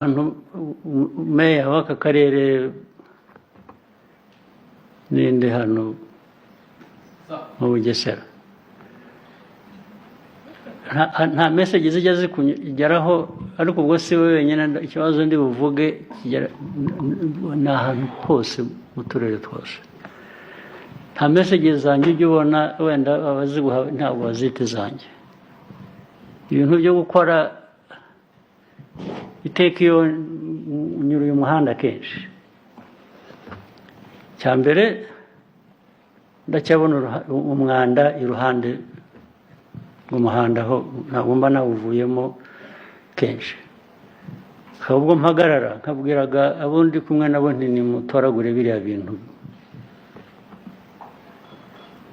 meya w'aka karere n'indi hano mu Bugesera nta message zijya zikugeraho, ariko ubwo si we wenyine ikibazo ndi buvuge ni ahantu hose mu turere twose. Nta message zanjye ujya ubona wenda abaziguha ntabwo bazita zanjye. Ibintu byo gukora iteka iyo unyuruye umuhanda kenshi, cya mbere ndacyabona umwanda iruhande rw'umuhanda aho ntabwo mba nawuvuyemo kenshi. Ahubwo mpagarara nkabwiraga abo ndi kumwe nabo nti nimutoragure biriya bintu.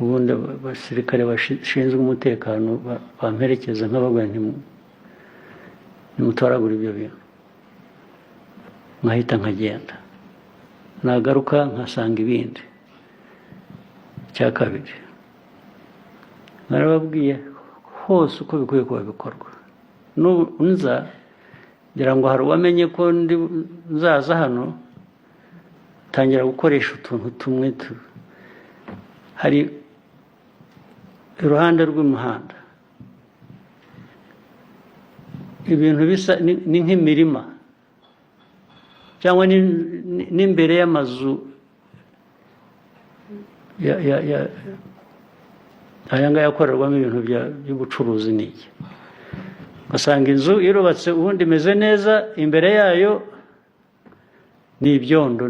Ubundi abasirikare bashinzwe umutekano bamperekeza nk'ababwira nti nimutoragure ibyo bintu, nkahita nkagenda, nagaruka nkasanga ibindi. Cya kabiri narababwiye hose uko bikwiye kuba bikorwa. Nza ngira ngo hari uwamenye ko nzaza hano, tangira gukoresha utuntu tumwe hari iruhande rw'umuhanda ibintu bisa ni nk'imirima cyangwa n'imbere y'amazu aya ngaya akorerwamo ibintu by'ubucuruzi n'iki. Ugasanga inzu irubatse ubundi imeze neza, imbere yayo ni ibyondo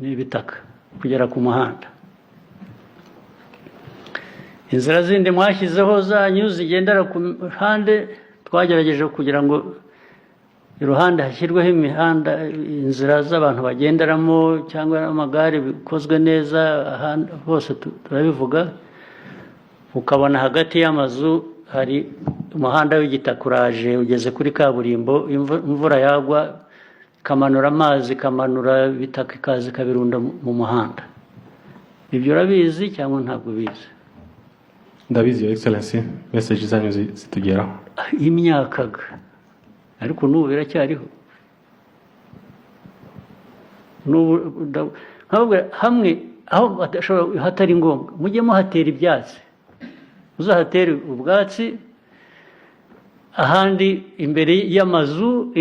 n'ibitaka kugera ku muhanda. Inzira zindi mwashyizeho zanyu zigendera ku ruhande, twagerageje kugira ngo iruhande hashyirweho imihanda, inzira z'abantu bagenderamo cyangwa amagare bikozwe neza. Hose turabivuga, ukabona hagati y'amazu hari umuhanda w'igitaka uraje ugeze kuri kaburimbo, imvura yagwa ikamanura amazi, ikamanura ibitaka ikaza ikabirunda mu muhanda. Ibyo urabizi cyangwa ntabwo ubizi? Ndabizi, Your Excellency. Message zanyu zitugeraho imyakaga, ariko n'ubu biracyariho. Hamwe aho hatari ngombwa mujye muhatera ibyatsi, uzahatera ubwatsi. Ahandi imbere y'amazu,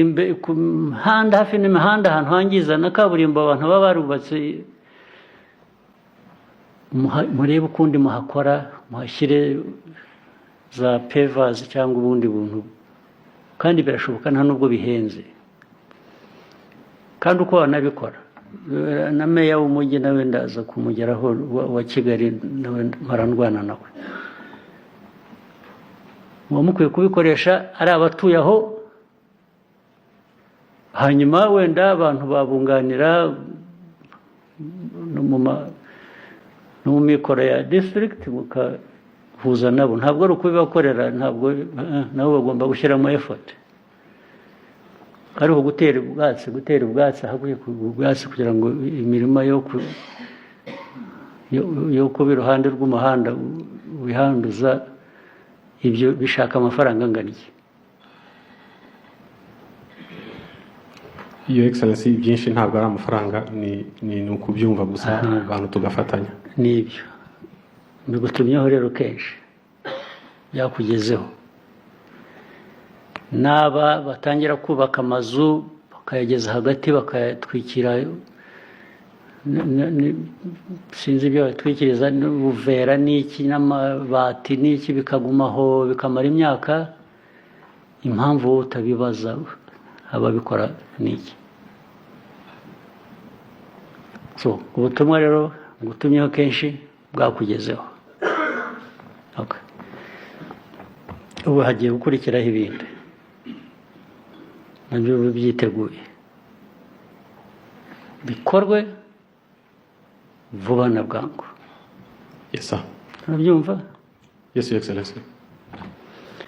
ku mihanda, hafi n'imihanda, ahantu hangiza na kaburimbo abantu baba barubatse, murebe ukundi muhakora, muhashyire za pavers cyangwa ubundi buntu, kandi birashoboka nta nubwo bihenze. Kandi uko wanabikora, na meya w'umujyi nawe ndaza kumugeraho wa Kigali, nawe marandwana nawe. Muba mukwiye kubikoresha ari abatuye aho, hanyuma wenda abantu babunganira no mu mikoro ya district mukahuza nabo. Ntabwo ari ukubibakorera, ntabwo nabo bagomba gushyiramo effort. Ariko gutera ubwatsi haguye ubwatsi kugira ngo imirima yo kuba iruhande rw'umuhanda wihanduza, ibyo bishaka amafaranga angana iki? Your Excellency, byinshi ntabwo ari amafaranga, ni ukubyumva gusa abantu tugafatanya. Nibyo bigutumyeho rero kenshi byakugezeho. N'aba batangira kubaka amazu bakayageza hagati bakayatwikira, sinzi ibyo batwikiriza, n'ubuvera n'iki n'amabati n'iki, bikagumaho bikamara imyaka. Impamvu utabibaza ababikora n'iki? So ubutumwa rero ngutumyeho kenshi bwakugezeho. Okay. Ubu hagiye gukurikiraho ibindi nabyo byiteguye, bikorwe vuba na bwangu. Yes sir. Urabyumva? Yes, Your Excellency.